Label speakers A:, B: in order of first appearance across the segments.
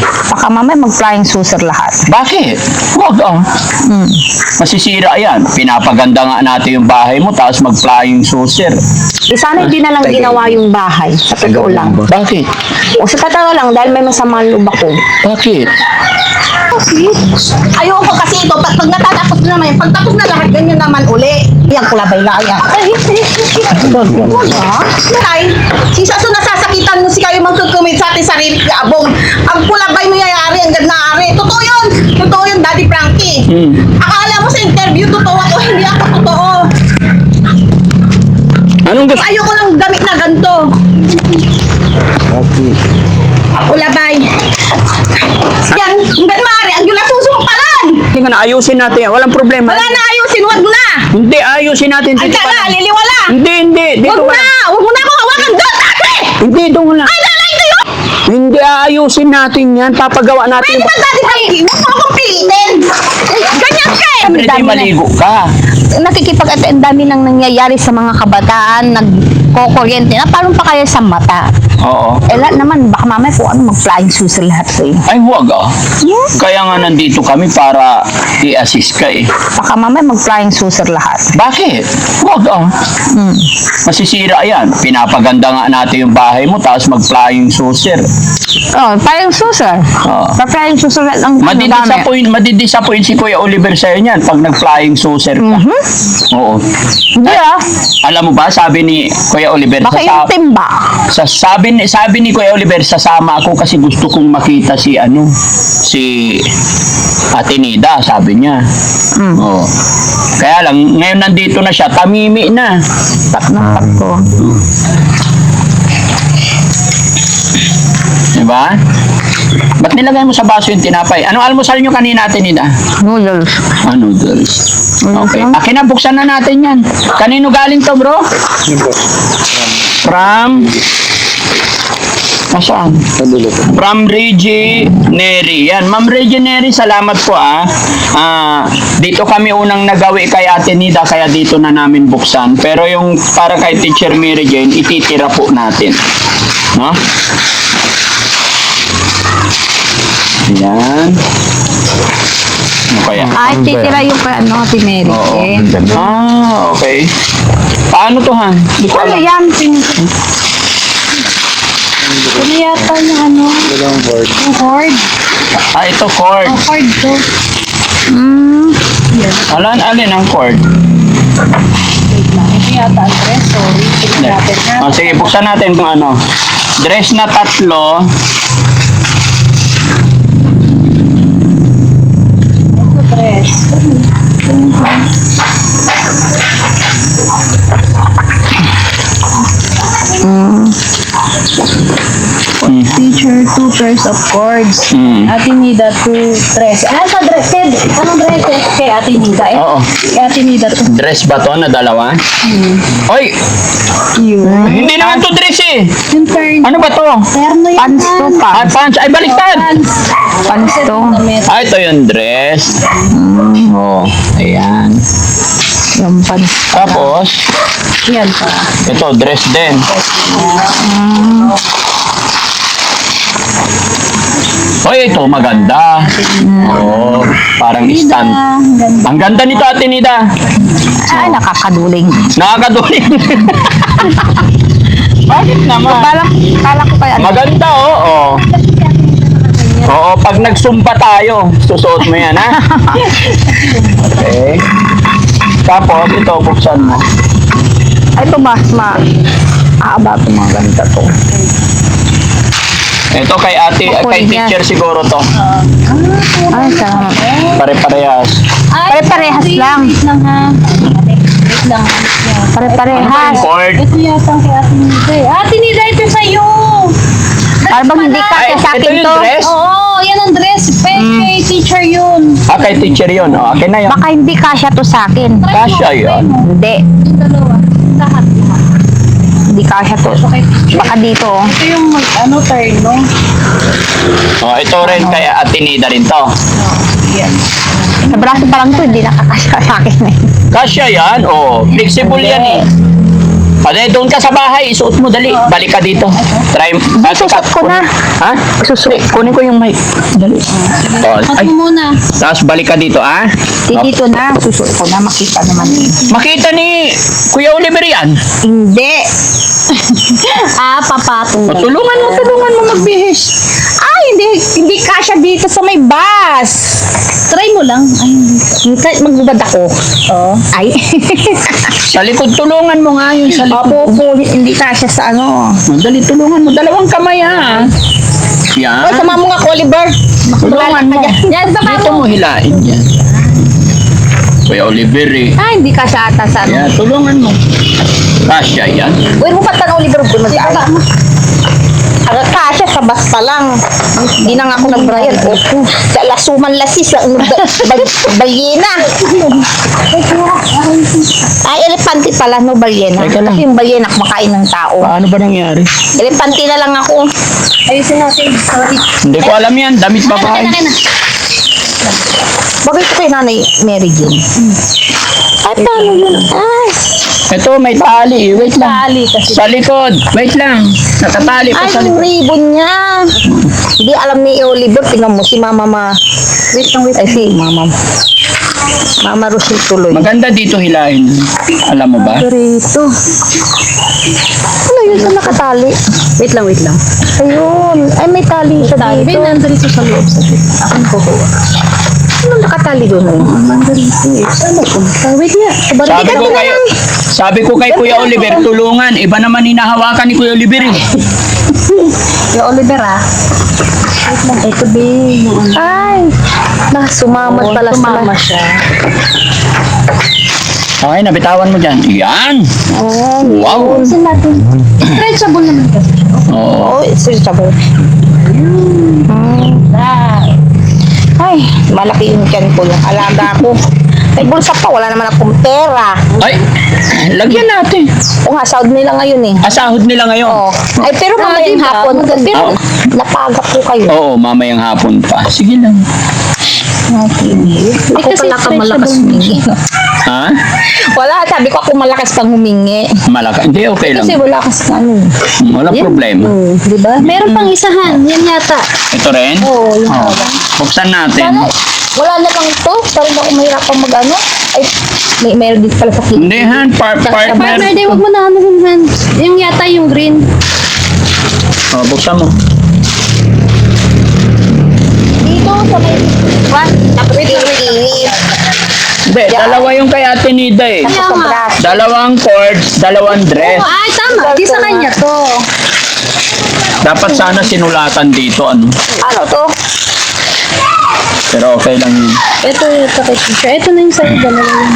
A: Baka mamaya mag-flying saucer lahat.
B: Bakit? Huwag Masisira yan. Pinapaganda nga natin yung bahay mo, tapos mag-flying saucer.
A: Sana hindi na lang ginawa yung bahay. Sa totoo lang.
B: Bakit?
A: O sa totoo lang, dahil may masamang loob ako.
B: Bakit?
C: Ayoko kasi ito, pag natatapos na naman, pagtapos na lahat, ganyan naman uli. Yan, kulabay na yan. Ay, sisaso nasasakitan mo si kayo magkukumit sa ating sarili abong. Ang kulabay mo yayari, ang gandari. Totoo yun, Daddy Frankie. Akala mo sa interview, totoo ako, hindi ako totoo.
B: Anong gusto?
C: Ayoko lang gamit na ganito. Kulabay. Yan, hanggang maaari, ang gula susumpalan.
B: Hindi nga na, ayusin natin yan. Walang problema.
C: Wala na ayusin, wag na.
B: Hindi, ayusin natin.
C: Ang
B: Dito ka
C: na,
B: lang.
C: liliwala.
B: Hindi. Dito
C: Wag
B: ka
C: na,
B: lang.
C: wag mo na ako hawakan doon, ate.
B: Hindi, doon lang.
C: Ay, lalay kayo.
B: Hindi, aayusin natin yan. Papagawa natin.
C: Pwede ba, Daddy Frankie? Huwag mo akong pilitin. Ganyan ka eh.
B: Everyday
A: Dami na.
B: maligo ka.
A: Ang dami nang nangyayari sa mga kabataan, nagkokuryente na, parang pa kaya sa mata.
B: Oo.
A: Eh lahat naman, baka mamaya kung ano, mag-flying saucer lahat ko eh.
B: Ay, huwag
A: Yes.
B: Kaya nga nandito kami para i-assist ka eh.
A: Baka mamaya mag-flying saucer lahat.
B: Bakit? Huwag Masisira yan. Pinapaganda nga natin yung bahay mo, tapos mag-flying saucer.
A: Oh, flying saucer.
B: Oo.
A: Pa-flying saucer lahat ang dami.
B: Madidisappoint si Kuya Oliver sa'yo niyan pag nag-flying saucer ka. Oo.
A: Hindi
B: Alam mo ba, sabi ni Kuya Oliver,
A: baka yung timba.
B: sabi ni Kuya Oliver, sasama ako kasi gusto kong makita si Ate Nida, sabi niya. Oo. Kaya lang, ngayon nandito na siya, tamimi na.
A: Tak na tak ko.
B: Diba? Ba't nilagay mo sa baso yung tinapay? Anong almusal nyo kanina, Ate Nida?
A: Noodles.
B: Noodles. Okay. Akin na, buksan na natin yan. Kanino galing to, bro? From? Nasaan? From Reggie Neri. Yan, Ma'am Reggie Neri, salamat po dito kami unang nagawi kay Ate Nida, kaya dito na namin buksan. Pero yung para kay Teacher Mary Jane, ititira po natin. No? Yan. Ano kaya?
A: Ay, titira yung kay ano, si Mary.
B: Oo.
A: Eh.
B: Okay. Paano to, Han? Hindi ko
A: Ano
B: alam.
A: yan? Ano yata yung ano? Yung cord.
B: Ito cord.
A: Cord to.
B: Alin ang cord?
C: Ito yata ang dress, sorry. Tingnan natin ha.
B: Sige, buksan natin kung ano. Dress na 3.
C: Ito dress. Teacher, 2 pairs of cords. Ate Nida, 2 dress. Ano sa dress? Anong dress? Kay Ate Nida.
B: Oo.
C: Kay Ate Nida, 2.
B: Dress ba to na dalawa? Oy! Hindi naman to dress eh.
C: Yung turn.
B: Ano ba to?
C: Terno yan.
A: Pants to, pants.
B: Pants. Ay, baliktad!
A: Pants to.
B: Ito yung dress. Oh, ayan.
A: Yung pants.
B: Tapos,
C: Yan pa.
B: ito, dress din. Oy, ito, maganda. Oh, parang stand. Ang ganda nito, Ate Nida.
A: Ay, nakakaduling.
B: Nakakaduling. Bakit naman?
A: Kala ko kaya ano.
B: Maganda, oo. Oo, pag nagsumpa tayo, susuot mo yan, ha? Okay. Tapos, ito, buksan mo.
A: Ay, ito mas aaba ito mga ganda to.
B: Ito kay kay teacher siguro to.
A: Ay, salamat.
B: Pare-parehas.
A: Pare-parehas lang.
C: Wait lang ha. Wait lang.
A: Pare-parehas.
B: Cord.
C: Ito yata kay Ate Nida. Ate Nida, ito sa'yo.
A: Para bang hindi ka
B: Ay,
A: sa
B: ito
A: akin
B: yung
A: to?
B: dress?
C: Oo, yan ang dress. Kay teacher yun.
B: Kay teacher yun. O, akin na yun.
A: Baka hindi kasya to sa akin.
B: Kasya yun.
A: Hindi.
C: Yung dalawa. Lahat.
A: Hindi kasya to. Baka dito. Oh.
C: Ito yung turn, no?
B: O, ito rin kay Ate Nida rin to.
C: Yan.
A: Sa braso pa lang to, hindi nakakasya sa akin eh.
B: Kasya yan. O, flexible yan eh. Pwede, doon ka sa bahay, isuot mo, dali. Balik ka dito. Try.
A: Susuot ko na.
B: Ha? Susuot. Kunin ko yung mic. Dali. Oh, ay.
A: muna.
B: Tapos balik ka dito, ah.
A: Dito na. Susuot ko na. Makita naman.
B: Makita ni Kuya Oliver yan.
A: Hindi. papatong
B: O, tulungan mo magbihis.
A: Hindi kasya dito sa may bus. Try mo lang. Ay, magbubad ako. Oo. Ay.
B: Sa likod, tulungan mo nga yun sa likod.
A: Opo, hindi kasya sa ano.
B: O, dali, tulungan mo. Dalawang kamay, ha. Yan.
A: Oy, sama mo nga, Oliver.
B: Tulungan mo.
A: Yan, sama
B: Dito
A: mo.
B: mo hilain yan. Kuya Oliver, eh.
A: Hindi kasya ata sa ano.
B: Yan, tulungan mo. Kasya yan.
A: Uy, mo pa tanong, Oliver, mag-ay. Aga kasya sa bus pa lang. Hindi na nga ako nag-brian. Opo. Sa lasuman lasis. Balyena. Ay, elepante pala, no, balyena.
B: Teka lang.
A: Kasi yung balyena kumakain ng tao.
B: Paano ba nangyari?
A: Elepante na lang ako. Ayusin natin. Sorry.
B: Hindi ko alam yan. Damit babae.
A: Bagay ko kay Nanay Mary Jane. At ano yun? Ay,
B: Ito, may tali. Wait lang.
A: tali kasi.
B: Sa likod. Wait lang. Nakatali pa
A: Ay,
B: sa
A: yung
B: likod.
A: ribbon niya. Hindi alam ni Oliver. Tingnan mo si Mama Wait lang, wait. Ay, si Mama Rochelle tuloy.
B: Maganda dito hilahin. Alam mo ba?
A: Rito. Ano yun sa nakatali? Wait lang. Ayun. Ay, may tali siya dito. May nandito sa loob. Akin ko ko. Ano nakatali doon? Nandito eh. Saan ba punta? Wait nga.
B: Sabi ko kay Kuya Oliver, tulungan. Iba naman hinahawakan ni Kuya Oliver, eh.
A: Yung Oliver Wait lang. Ito din. Ay. Sumamat pala sumama siya.
B: Okay, nabitawan mo dyan. Yan.
A: Oh,
B: Wow.
A: Saan natin? Stretchable naman kasi.
B: Oo.
A: Oh, stretchable. Ay, malaki yung tiyan ko. Yung alaga ko. May bulsa pa, wala naman akong pera.
B: Ay, lagyan natin.
A: O nga, sahod nila ngayon eh.
B: Asahod nila ngayon.
A: Oh. Ay, pero mamayang hapon. Pero,
B: Oo.
A: napaga ko kayo.
B: Oo, mamayang hapon pa. Sige lang.
A: Ako pala ka malakas humingi.
B: Ha?
A: Wala, sabi ko ako malakas pang humingi.
B: Malaka. Hindi, okay lang.
A: Kasi wala kasi ano.
B: Wala problema.
A: Di ba?
D: Meron pang isahan, yan yata.
B: Ito rin?
A: Oo, yung
B: Oo. Buksan natin.
A: Sana, wala na lang ito. Parang ako mahirapang mag-ano. Ay, mayroon dito pala sa kitchen.
B: Hindi, Han. Partner.
D: Partner, day, wag mo na ano Han. Yung yata yung green.
B: Oh, buksan mo.
A: Dito sa may tapos inis.
B: Hindi, dalawa yung kay Ate Nida, eh.
A: Tapos sa braso.
B: Dalawang cords, dalawang dress.
D: Ay, tama. Di sa kanya to.
B: Dapat sana sinulatan dito, ano.
A: Ano to?
B: Pero okay lang yun.
D: Ito yung kay teacher. Ito na yung sa'yo, dalawa yun.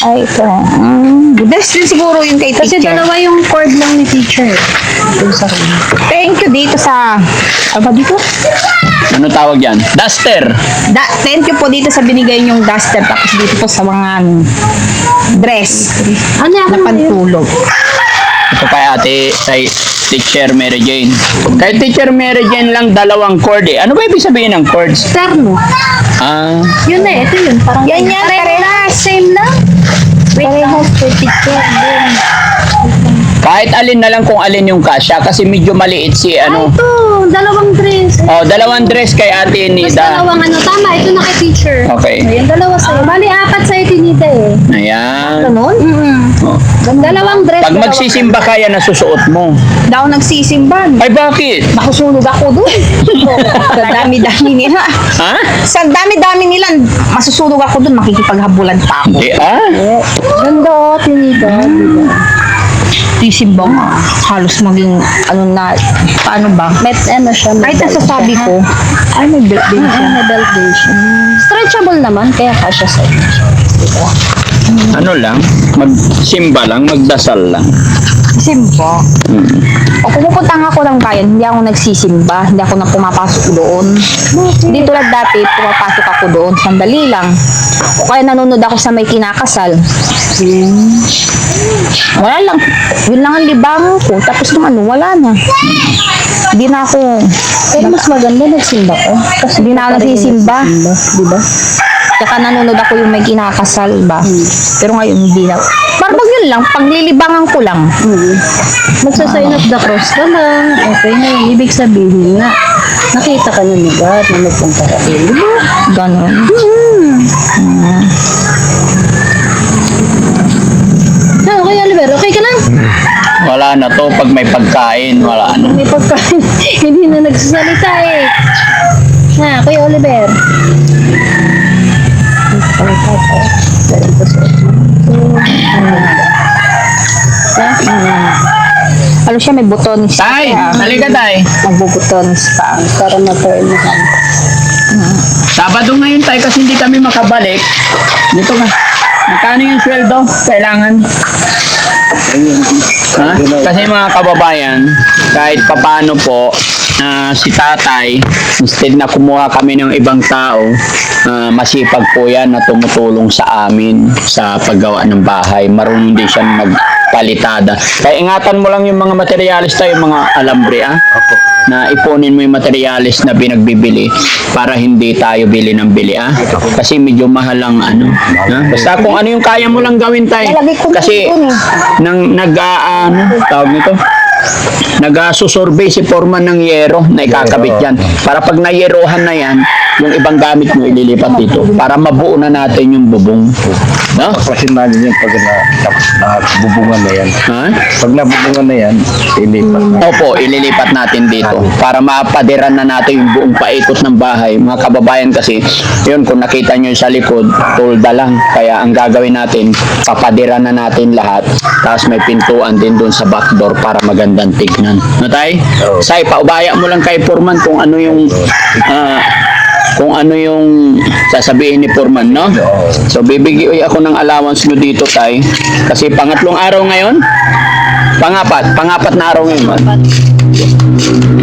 A: Ay, ito. Best din siguro yung kay
D: Kasi
A: teacher.
D: dalawa yung cord lang ni teacher. Ito sa kanya.
A: Thank you dito sa... Ano dito?
B: Ano tawag yan? Duster.
A: Thank you po dito sa binigay niyong duster. Tapos dito po sa mga dress
D: Ano
A: na
D: yan?
A: pantulog.
B: Ito kay Teacher Mary Jane. Kay Teacher Mary Jane lang dalawang cord, eh. Ano ba ibig sabihin ng cords?
D: Terno.
B: Ah,
D: Yun na, ito yun. Parang
A: Yan, parehas.
D: Same lang. Wait lang.
A: kay teacher.
B: kahit alin na lang kung alin yung kasya kasi medyo maliit si ano.
D: Ito, dalawang dress.
B: Oh, dalawang dress kay Ate
D: Tapos
B: Nida.
D: dalawang ano, tama, ito na kay teacher.
B: Okay.
D: Ayan, dalawa sa'yo. Bali, apat sa'yo tinita eh.
B: Ayan.
A: Ganon?
B: Oh.
D: Dalawang dress.
B: Pag
D: dalawang-
B: magsisimba kaya nasusuot mo.
A: Daw nagsisimban.
B: Ay, bakit?
A: Nakusunog ako doon. Sa dami-dami nila.
B: Ha?
A: Sa dami-dami nila, masusunog ako doon. Makikipaghabulan pa ako.
B: Di, ah?
D: Ganda, tinita.
A: Sisimba nga. Halos maging, ano na, paano ba?
D: Met, ano siya.
A: Kahit nasasabi ko, ay may belt din siya.
D: May belt din siya. Stretchable naman, kaya kasya sa'yo.
B: Ano lang? Magsimba lang, magdasal lang.
A: Simba. O pumupunta nga ako ng bayan, hindi ako nagsisimba, hindi ako na pumapasok doon. Hindi tulad dati, pumapasok ako doon, sandali lang. O kaya nanonood ako sa may kinakasal. Wala lang. Yun lang ang libang ko. Tapos nung ano, wala na. Hindi na ako.
D: Pero mas maganda nagsimba ko. Kasi
A: Hindi na ako nagsisimba.
D: Di ba?
A: Tsaka nanonood ako yung may kinakasal ba. Pero ngayon hindi na. Parang yun Yun lang, paglilibangan ko lang.
D: Magsa-sign of the cross ka lang. Okay na yun. Ibig sabihin na, nakita ka na ni God na nagpunta ka. Di ba?
A: Ganon.
D: Okay, Oliver. Okay ka na?
B: Wala na to. Pag may pagkain, wala na.
D: May pagkain. Hindi na nagsasalita eh. Kuya Oliver.
A: Ano siya, may butones.
B: Tay, halika tay.
A: Magbubutones pa.
D: Para ma-turn mo.
B: Sabado ngayon tay kasi hindi kami makabalik. Dito ka. Magkano yung sweldo? Kailangan. Ha? Kasi mga kababayan, kahit papano po, si tatay, instead na kumuha kami ng ibang tao, masipag po yan na tumutulong sa amin sa paggawa ng bahay. Marunong din siya magpalitada. Kaya ingatan mo lang yung mga materialis tayo, yung mga alambre, na ipunin mo yung materialis na pinagbibili para hindi tayo bili ng bili, kasi medyo mahal ang ano, basta kung ano yung kaya mo lang gawin tayo, kasi tawag nito, nag-susurvey si foreman ng yero na ikakabit yan, para pag nayerohan na yan, yung ibang gamit mo ililipat dito para mabuo na natin yung bubong, no?
E: Kasi natin yan pag nabubungan na yan.
B: Ha?
E: Pag nabubungan na yan, ilipat na.
B: Opo, ililipat natin dito para mapadiran na natin yung buong paikot ng bahay. Mga kababayan kasi, yun kung nakita nyo sa likod, tolda lang. Kaya ang gagawin natin, papadiran na natin lahat. Tapos may pintuan din doon sa back door para magandang tignan. No, tay? Say, paubaya mo lang kay Foreman kung ano yung sasabihin ni Foreman, no? So, bibigyan ako ng allowance nyo dito, tay. Kasi pangatlong araw ngayon, pangapat na araw ngayon.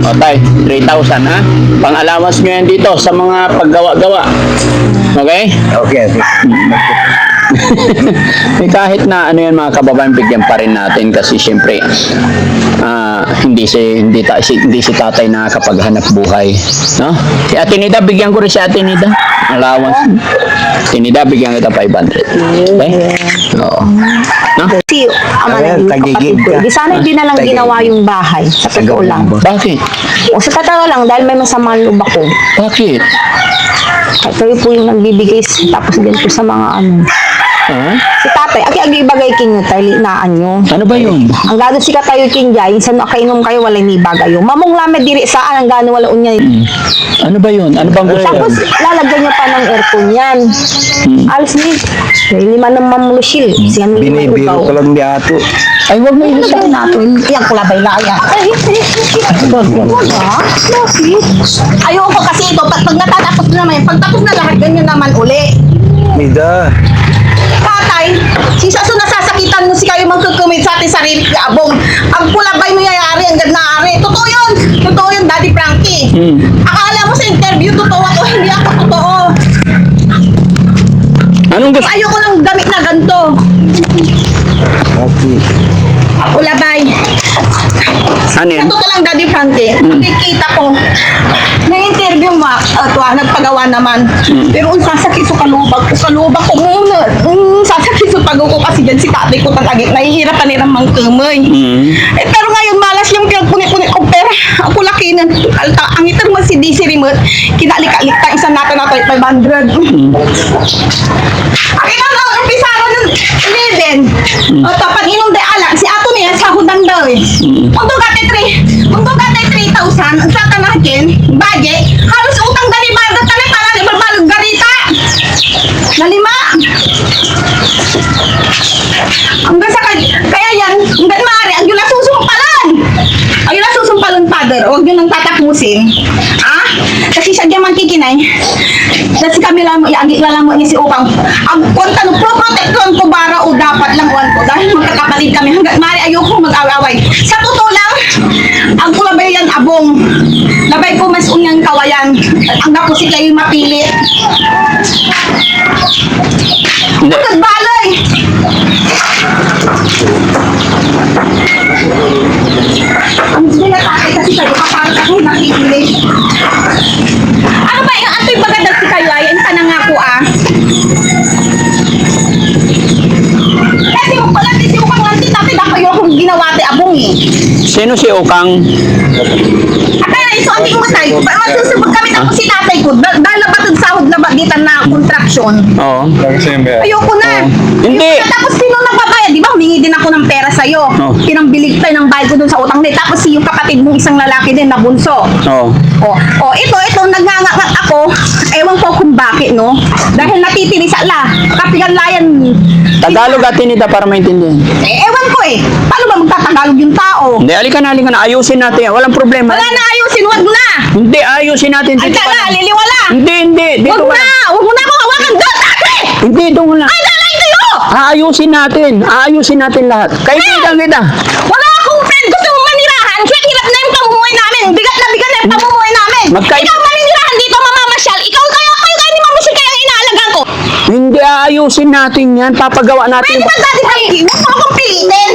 B: O, tay, 3,000, ha? Pang-allowance nyo yan dito sa mga paggawa-gawa. Okay?
E: Okay.
B: Kahit na ano yan mga kababayan, bigyan pa rin natin kasi syempre hindi si tatay nakakapaghanap buhay, no? Si Ate Nida, bigyan ko rin si Ate Nida allowance. Ate Nida, bigyan kita 500. Okay? Oo. No?
A: Si ama
E: Ayan,
A: na
E: tagiging ka.
A: Di sana hindi na lang
E: Tagiging.
A: ginawa yung bahay. Sa totoo lang.
B: Bakit?
A: O sa totoo lang, dahil may masama ang loob ako.
B: Bakit?
A: At kayo po yung nagbibigay tapos din po sa mga ano.
B: Ha?
A: Si tatay, agi ibagay kinyo tayo, linaan nyo.
B: Ano ba yun?
A: Ang gado si katayo kinjay, sa nakainom kayo, wala ni bagayo. Mamong lamed diri saan, ang gano wala unya.
B: Ano ba yun? Ano bang gusto?
A: Tapos, lalagyan nyo pa ng aircon yan. Alas ni, lima ng mamulusil. Siyan mo yung
E: Binibiro ko lang ni Ato.
B: Ay, wag mo yun.
A: Sabi natin, yan kulabay laya. Ayoko kasi ito, pag natatapos na naman, pagtapos na lahat, ganyan naman uli.
E: Nida.
C: Tatay, sisaso nasasakitan mo si kayo magkukumit sa ating sarili abong. Ang kulabay mo yayari, ang ganaari. Totoo yun. Totoo yun, Daddy Frankie. Akala mo sa interview, totoo ako, hindi ako totoo.
B: Anong gusto?
C: Ayoko ng damit na ganito.
E: Okay.
C: Kulabay.
B: Ano yan?
C: Sa totoo lang, Daddy Frankie, nakikita ko, na-interview mo, nagpagawa naman. Pero ang sasakit sa kalubag ko muna. Sasakit sa pag ko kasi dyan si tatay ko talagi. Nahihirapan nilang mangkamay. Pero ngayon, malas yung pinagpunit-punit ko pera. Ako laki na, ang itar mo si DC Remote, kinalik-alik ta, isang natin 500. Akin na umpisa ko ng 11. O to, pag inom day alak, si ato niya, sa hundang daw eh. Kung to gati 3,000, sa tanakin, budget, halos utang dali ba, tanay para di balbalog garita. Nalima. Hanggang sa kaya yan, hanggang maaari, ang yun nasusumpalan. Ang yun nasusumpalan, father, huwag yun nang tatapusin. Kasi siya diyan man kikinay. Kasi kami lang, iagi lang mo niya si Upang. Ang konta no, pro-protection ko bara o dapat lang uwan ko. Dahil magkakapalit kami, hanggang maaari ayoko mag-away. Sa totoo lang, ang kulabay yan abong. Labay ko mas unyang kawayan. Ang dapo si kayo mapilit.
B: Hindi.
C: Nagbalay! Ang sinatake kasi kayo kapag ako nakikilig. Ano ba yung ato'y pagadag si kayo ay ang tanang ako Kasi mo pala, kasi mo eh.
B: Sino si Ukang?
C: Kaya iso ang mo tayo. Masusubog kami tapos si tatay ko. Dahil na batid sahod na bagitan na contraction.
B: Oo.
C: Ayoko na.
B: Hindi.
C: Ayoko na. Tapos sino nagbabayad? Di ba humingi din ako ng pera sa'yo.
B: Oh.
C: Pinambilig tayo ng bayad ko dun sa utang din. Tapos si yung kapatid mong isang lalaki din na bunso.
B: Oo.
C: Ito, nagngangak ako. Ewan ko kung bakit, no? Dahil natitili sa kapiganlayan.
B: Tagalog at tinita para maintindihan.
C: Ewan ko eh. Paano ba magtatagalog yung tao?
B: Hindi, halika na. Ayusin natin. Walang problema.
C: Wala na ayusin, wag na!
B: Hindi, ayusin natin.
C: Ang
B: Dito ka
C: taga,
B: na.
C: liliwala!
B: Hindi. Dito
C: Wag
B: ka
C: na!
B: na.
C: Wag mo na ako hawakan doon, ate!
B: Hindi, doon na.
C: Ay, nalay kayo!
B: Aayusin natin lahat. Kaibigan kita.
C: Wala akong friend. Gusto mong manirahan. Kaya hirap na yung pamumuhay namin. Bigat na yung pamumuhay namin. Ikaw maninirahan dito, mamamasyal. Ikaw kayo ni mamasyal kaya ang inaalagaan ko.
B: Hindi, aayusin natin yan. Papagawa natin.
C: Pwede ba, Daddy Frankie? Huwag mo akong pilitin.